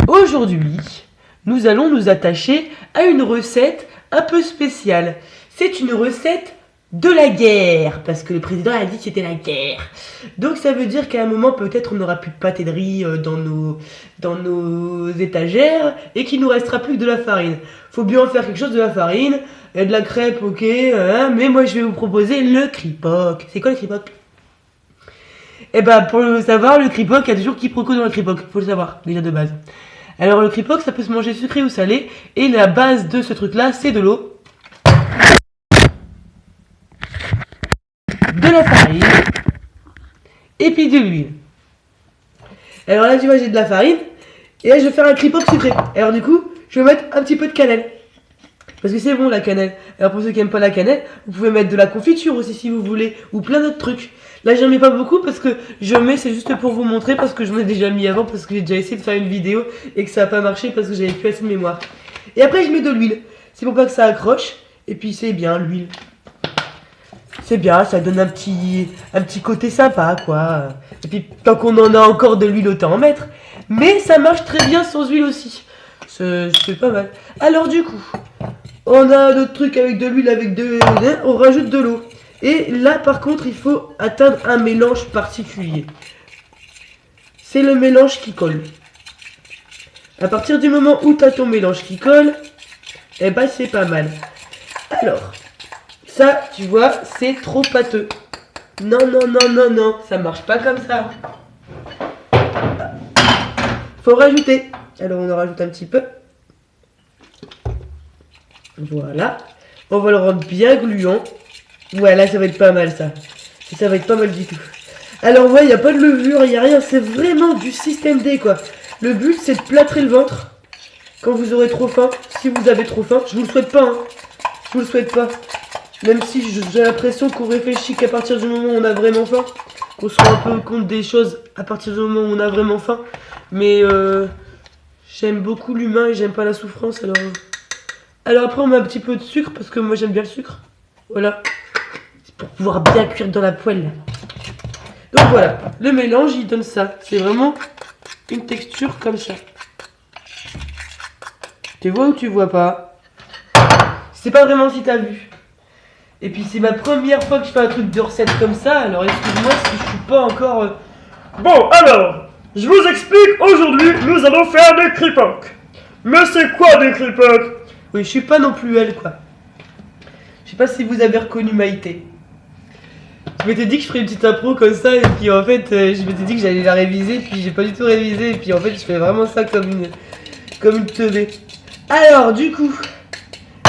Aujourd'hui, nous allons nous attacher à une recette un peu spéciale. C'est une recette de la guerre, parce que le président a dit que c'était la guerre. Donc ça veut dire qu'à un moment, peut-être on n'aura plus de pâté de riz dans nos étagères, et qu'il nous restera plus que de la farine. Faut bien en faire quelque chose de la farine, et de la crêpe, ok, hein, mais moi je vais vous proposer le kripoc. C'est quoi le kripoc? Eh ben, pour le savoir, le kripoc, il y a toujours quiproquo dans le kripoc, faut le savoir, déjà de base. Alors le kripoc, ça peut se manger sucré ou salé, et la base de ce truc-là, c'est de l'eau, de la farine, et puis de l'huile. Alors là, tu vois, j'ai de la farine, et là, je vais faire un kripoc sucré. Alors du coup, je vais mettre un petit peu de cannelle. Parce que c'est bon la cannelle. Alors pour ceux qui n'aiment pas la cannelle, vous pouvez mettre de la confiture aussi si vous voulez, ou plein d'autres trucs. Là j'en mets pas beaucoup parce que je mets, c'est juste pour vous montrer, parce que j'en ai déjà mis avant, parce que j'ai déjà essayé de faire une vidéo et que ça n'a pas marché parce que j'avais plus assez de mémoire. Et après je mets de l'huile, c'est pour pas que ça accroche, et puis c'est bien l'huile. C'est bien, ça donne un petit côté sympa quoi. Et puis tant qu'on en a encore de l'huile, autant en mettre. Mais ça marche très bien sans huile aussi. C'est pas mal. Alors du coup, on a d'autres trucs avec de l'huile, on rajoute de l'eau. Et là, par contre, il faut atteindre un mélange particulier. C'est le mélange qui colle. À partir du moment où tu as ton mélange qui colle, eh ben c'est pas mal. Alors, ça, tu vois, c'est trop pâteux. Non, non, non, non, non, ça marche pas comme ça. Faut rajouter. Alors, on en rajoute un petit peu. Voilà. On va le rendre bien gluant. Ouais, là, ça va être pas mal, ça. Ça va être pas mal du tout. Alors, ouais, il n'y a pas de levure, il n'y a rien. C'est vraiment du système D, quoi. Le but, c'est de plâtrer le ventre quand vous aurez trop faim. Si vous avez trop faim, je vous le souhaite pas, hein. Je vous le souhaite pas. Même si j'ai l'impression qu'on réfléchit qu'à partir du moment où on a vraiment faim, qu'on se rend un peu compte des choses à partir du moment où on a vraiment faim. Mais j'aime beaucoup l'humain et j'aime pas la souffrance, alors après on met un petit peu de sucre parce que moi j'aime bien le sucre. Voilà. C'est pour pouvoir bien cuire dans la poêle. Donc voilà, le mélange il donne ça. C'est vraiment une texture comme ça. Tu vois ou tu vois pas? C'est pas vraiment si t'as vu. Et puis c'est ma première fois que je fais un truc de recette comme ça. Alors excuse-moi si je suis pas encore... Bon, alors, je vous explique, aujourd'hui, nous allons faire des kripoc. Mais c'est quoi des kripoc? Oui, je suis pas non plus elle, quoi. Je sais pas si vous avez reconnu Maïté. Je m'étais dit que je ferais une petite impro comme ça, et puis en fait, je m'étais dit que j'allais la réviser, puis j'ai pas du tout révisé, et puis en fait, je fais vraiment ça comme une teubée. Alors, du coup,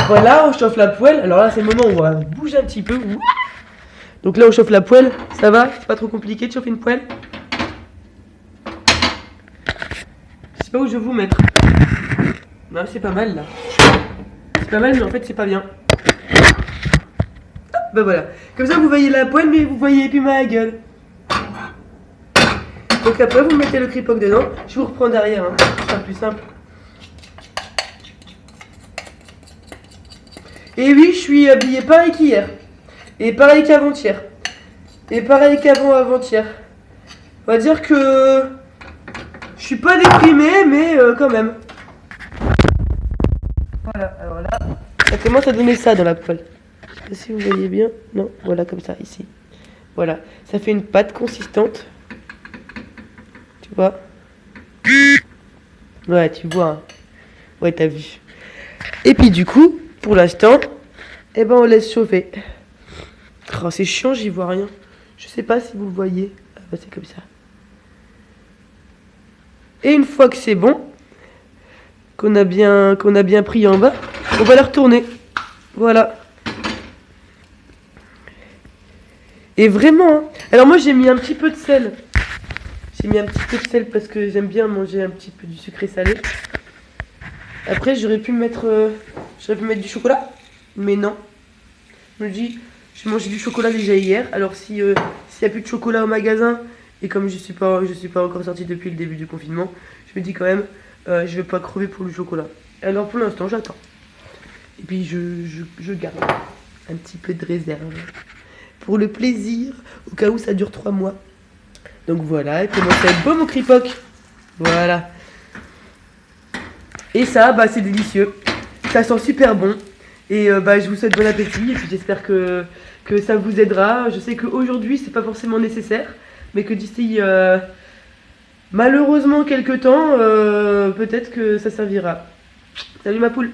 voilà, on chauffe la poêle. Alors là, c'est le moment où on va bouger un petit peu. Donc là, on chauffe la poêle. Ça va? C'est pas trop compliqué de chauffer une poêle? Je sais pas où je vais vous mettre. Non, c'est pas mal là. C'est pas mal, mais en fait, c'est pas bien. Bah voilà. Comme ça, vous voyez la poêle, mais vous voyez plus ma gueule. Donc après, vous mettez le kripoc dedans. Je vous reprends derrière, hein. Ce sera plus simple. Et oui, je suis habillé pareil qu'hier. Et pareil qu'avant-hier. Et pareil qu'avant-avant-hier. On va dire que... je suis pas déprimé, mais quand même. Voilà, alors là, ça commence à donner ça dans la poêle. Je sais pas si vous voyez bien. Non, voilà, comme ça, ici. Voilà, ça fait une pâte consistante. Tu vois? Ouais, tu vois. Hein. Ouais, t'as vu. Et puis du coup, pour l'instant, eh ben on laisse chauffer. Oh, c'est chiant, j'y vois rien. Je sais pas si vous le voyez. Ah bah c'est comme ça. Et une fois que c'est bon, qu'on a bien pris en bas, on va la retourner. Voilà. Et vraiment, hein. Alors moi j'ai mis un petit peu de sel. J'ai mis un petit peu de sel parce que j'aime bien manger un petit peu du sucré salé. Après j'aurais pu mettre du chocolat, mais non. Je me dis, j'ai mangé du chocolat déjà hier. Alors s'il n'y a plus de chocolat au magasin, et comme je suis pas encore sortie depuis le début du confinement, je me dis quand même, je vais pas crever pour le chocolat. Alors pour l'instant j'attends. Et puis je garde un petit peu de réserve. Pour le plaisir, au cas où ça dure 3 mois. Donc voilà, il commence à être beau mon kripoc. Voilà. Et ça, bah, c'est délicieux. Ça sent super bon. Et bah, je vous souhaite bon appétit. Et puis j'espère que ça vous aidera. Je sais qu'aujourd'hui, c'est pas forcément nécessaire. Mais que d'ici, malheureusement, quelques temps, peut-être que ça servira. Salut ma poule!